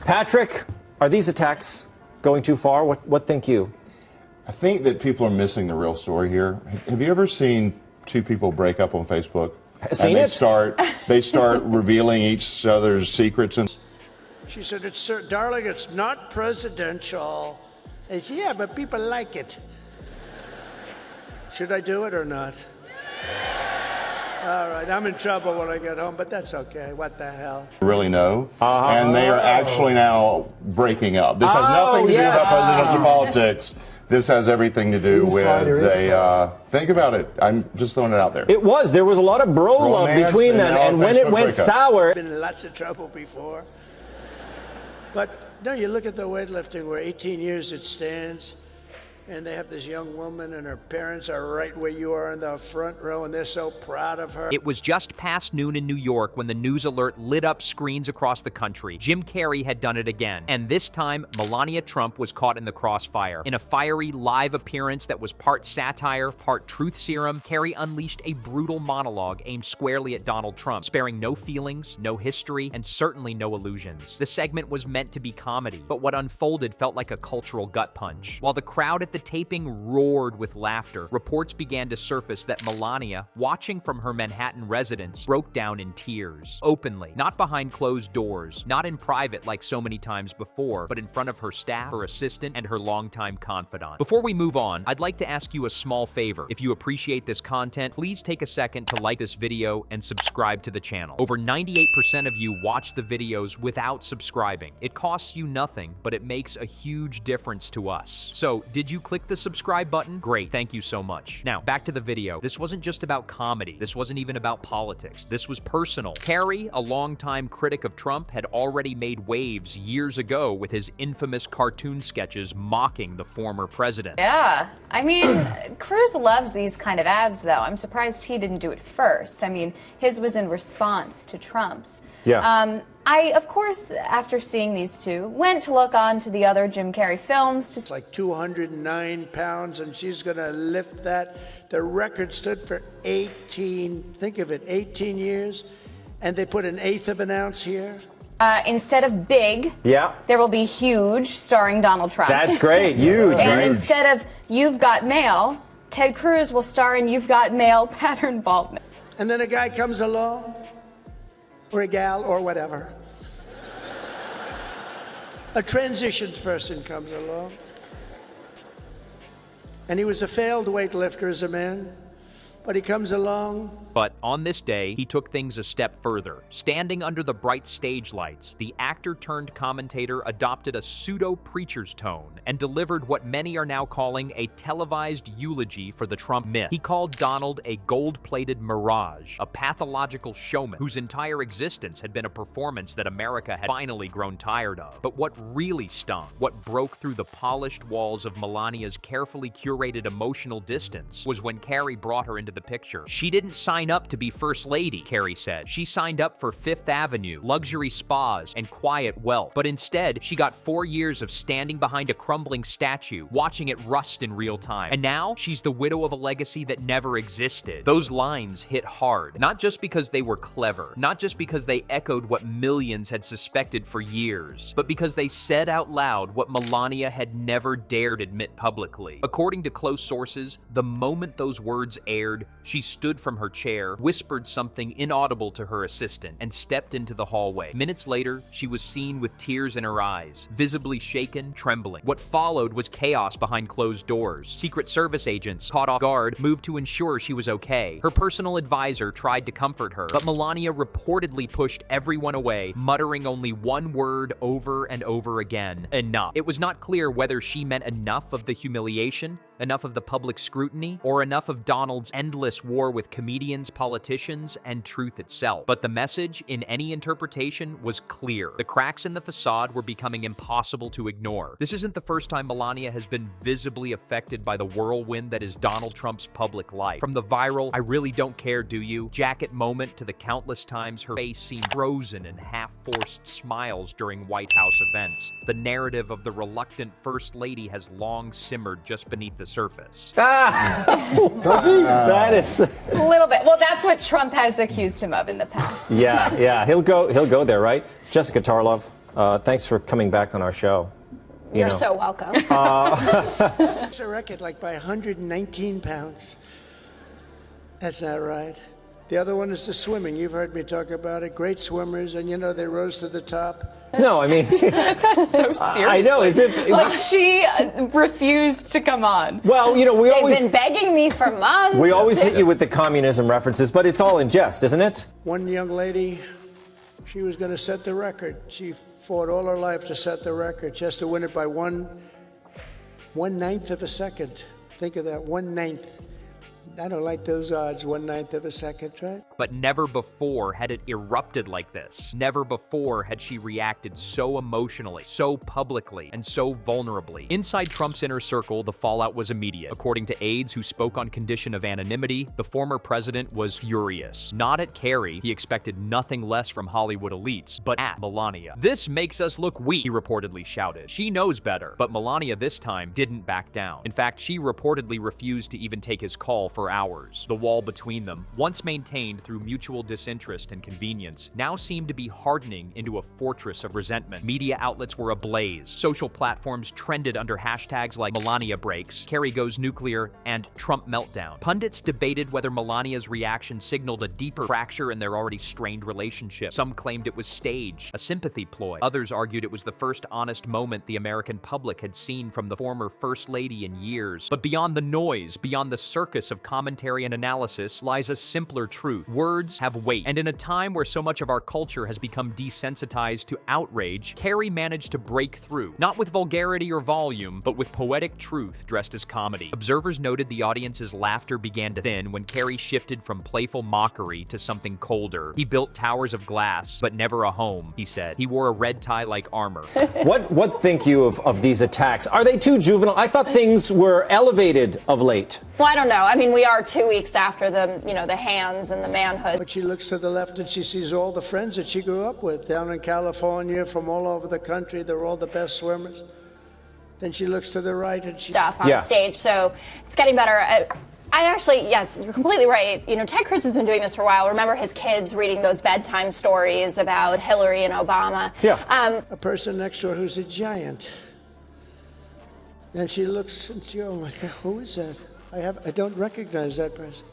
Patrick, are these attacks going too far? What think you? I think that people are missing the real story here. Have you ever seen two people break up on Facebook? Seen and it? They start revealing each other's secrets. And she said, darling, it's not presidential. I said, yeah, but people like it. Should I do it or not? All right, I'm in trouble when I get home, but that's okay. What the hell? Really know. And they are actually now breaking up. This has nothing to do about presidential politics. This has everything to do with think about it. I'm just throwing it out there. There was a lot of bro love between them, and when it went sour. I've been in lots of trouble before. But no, you look at the weightlifting where 18 years it stands, and they have this young woman and her parents are right where you are in the front row, and they're so proud of her. It was just past noon in New York when the news alert lit up screens across the country. Jim Carrey had done it again, and this time Melania Trump was caught in the crossfire. In a fiery live appearance that was part satire, part truth serum, Carrey unleashed a brutal monologue aimed squarely at Donald Trump, sparing no feelings, no history, and certainly no illusions. The segment was meant to be comedy, but what unfolded felt like a cultural gut punch. While the crowd at the taping roared with laughter, reports began to surface that Melania, watching from her Manhattan residence, broke down in tears. Openly, not behind closed doors, not in private like so many times before, but in front of her staff, her assistant, and her longtime confidant. Before we move on, I'd like to ask you a small favor. If you appreciate this content, please take a second to like this video and subscribe to the channel. Over 98% of you watch the videos without subscribing. It costs you nothing, but it makes a huge difference to us. So, did you click the subscribe button? Great, thank you so much. Now, back to the video. This wasn't just about comedy. This wasn't even about politics. This was personal. Carrey, a longtime critic of Trump, had already made waves years ago with his infamous cartoon sketches mocking the former president. Yeah, I mean, Cruz loves these kind of ads, though. I'm surprised he didn't do it first. I mean, his was in response to Trump's. Yeah. I, of course, after seeing these two, went to look on to the other Jim Carrey films. It's like 209 pounds, and she's going to lift that. The record stood for 18, think of it, 18 years, and they put 1/8 of an ounce here. Instead of Big, there will be Huge, starring Donald Trump. That's great, huge. And instead of You've Got Mail, Ted Cruz will star in You've Got Mail pattern baldness. And then a guy comes along, or a gal, or whatever. A transitioned person comes along. And he was a failed weightlifter as a man, but he comes along. But on this day, he took things a step further. Standing under the bright stage lights, the actor-turned-commentator adopted a pseudo-preacher's tone and delivered what many are now calling a televised eulogy for the Trump myth. He called Donald a gold-plated mirage, a pathological showman whose entire existence had been a performance that America had finally grown tired of. But what really stung, what broke through the polished walls of Melania's carefully curated emotional distance, was when Carrey brought her into the picture. She didn't sign up to be First Lady, Carrey said. She signed up for Fifth Avenue, luxury spas, and quiet wealth. But instead, she got 4 years of standing behind a crumbling statue, watching it rust in real time. And now, she's the widow of a legacy that never existed. Those lines hit hard, not just because they were clever, not just because they echoed what millions had suspected for years, but because they said out loud what Melania had never dared admit publicly. According to close sources, the moment those words aired, she stood from her chair, whispered something inaudible to her assistant, and stepped into the hallway. Minutes later, she was seen with tears in her eyes, visibly shaken, trembling. What followed was chaos behind closed doors. Secret Service agents, caught off guard, moved to ensure she was okay. Her personal advisor tried to comfort her, but Melania reportedly pushed everyone away, muttering only one word over and over again: enough. It was not clear whether she meant enough of the humiliation, enough of the public scrutiny, or enough of Donald's endless war with comedians, politicians, and truth itself. But the message, in any interpretation, was clear. The cracks in the facade were becoming impossible to ignore. This isn't the first time Melania has been visibly affected by the whirlwind that is Donald Trump's public life. From the viral "I really don't care, do you?" jacket moment to the countless times her face seemed frozen in half-forced smiles during White House events, the narrative of the reluctant First Lady has long simmered just beneath the surface. Does he? That is A little bit. Well, that's what Trump has accused him of in the past. yeah. He'll go there, right? Jessica Tarlov, Thanks for coming back on our show. You're so welcome. It's a record like by 119 pounds. That's not right. The other one is the swimming. You've heard me talk about it. Great swimmers, and you know they rose to the top. No, I mean, That's so serious. I know. Is it Like she refused to come on. Well, you know, They've been begging me for months. we always hit you with the communism references, but it's all in jest, isn't it? One young lady, she was going to set the record. She fought all her life to set the record, just to win it by 1/9 of a second. Think of that, 1/9. I don't like those odds, 1/9 of a second, right? But never before had it erupted like this. Never before had she reacted so emotionally, so publicly, and so vulnerably. Inside Trump's inner circle, the fallout was immediate. According to aides who spoke on condition of anonymity, the former president was furious. Not at Carrey, he expected nothing less from Hollywood elites, but at Melania. "This makes us look weak," he reportedly shouted. She knows better. But Melania this time didn't back down. In fact, she reportedly refused to even take his call for hours. The wall between them, once maintained through mutual disinterest and convenience, now seemed to be hardening into a fortress of resentment. Media outlets were ablaze. Social platforms trended under hashtags like Melania breaks, Carrey goes nuclear, and Trump meltdown. Pundits debated whether Melania's reaction signaled a deeper fracture in their already strained relationship. Some claimed it was staged, a sympathy ploy. Others argued it was the first honest moment the American public had seen from the former First Lady in years. But beyond the noise, beyond the circus of commentary and analysis, lies a simpler truth. Words have weight, and in a time where so much of our culture has become desensitized to outrage, Carrey managed to break through, not with vulgarity or volume, but with poetic truth dressed as comedy. Observers noted the audience's laughter began to thin when Carrey shifted from playful mockery to something colder. He built towers of glass, but never a home, he said. He wore a red tie like armor. What think you of these attacks? Are they too juvenile? I thought things were elevated of late. Well, I don't know. I mean, we are 2 weeks after the hands and the manhood. But she looks to the left and she sees all the friends that she grew up with down in California, from all over the country. They're all the best swimmers. Then she looks to the right and she... Stuff on stage, so it's getting better. I actually, yes, you're completely right. You know, Ted Cruz has been doing this for a while. Remember his kids reading those bedtime stories about Hillary and Obama? Yeah. A person next to her who's a giant. And she looks and she, oh my God, who is that? I don't recognize that person.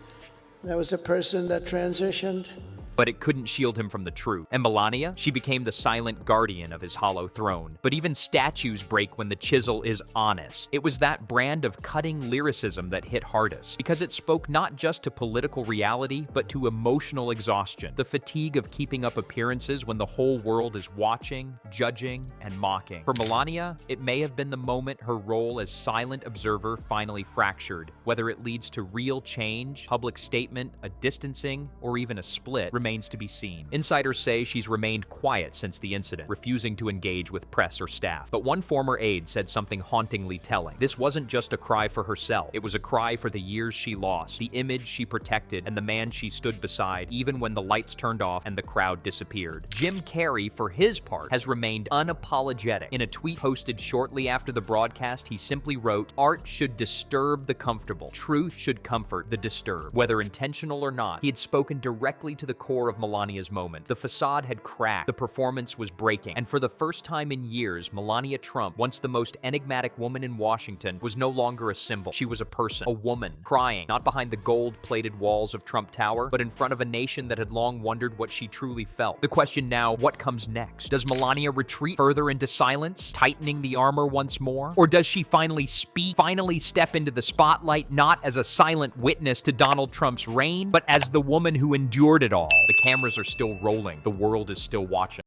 That was a person that transitioned. But it couldn't shield him from the truth. And Melania, she became the silent guardian of his hollow throne. But even statues break when the chisel is honest. It was that brand of cutting lyricism that hit hardest, because it spoke not just to political reality, but to emotional exhaustion. The fatigue of keeping up appearances when the whole world is watching, judging, and mocking. For Melania, it may have been the moment her role as silent observer finally fractured. Whether it leads to real change, public statement, a distancing, or even a split remains to be seen. Insiders say she's remained quiet since the incident, refusing to engage with press or staff. But one former aide said something hauntingly telling. This wasn't just a cry for herself. It was a cry for the years she lost, the image she protected, and the man she stood beside, even when the lights turned off and the crowd disappeared. Jim Carrey, for his part, has remained unapologetic. In a tweet posted shortly after the broadcast, he simply wrote, "Art should disturb the comfortable. Truth should comfort the disturbed." Whether intentional or not, he had spoken directly to the core of Melania's moment. The facade had cracked, the performance was breaking, and for the first time in years, Melania Trump, once the most enigmatic woman in Washington, was no longer a symbol. She was a person, a woman, crying, not behind the gold-plated walls of Trump Tower, but in front of a nation that had long wondered what she truly felt. The question now, what comes next? Does Melania retreat further into silence, tightening the armor once more? Or does she finally speak, finally step into the spotlight, not as a silent witness to Donald Trump's reign, but as the woman who endured it all? The cameras are still rolling. The world is still watching.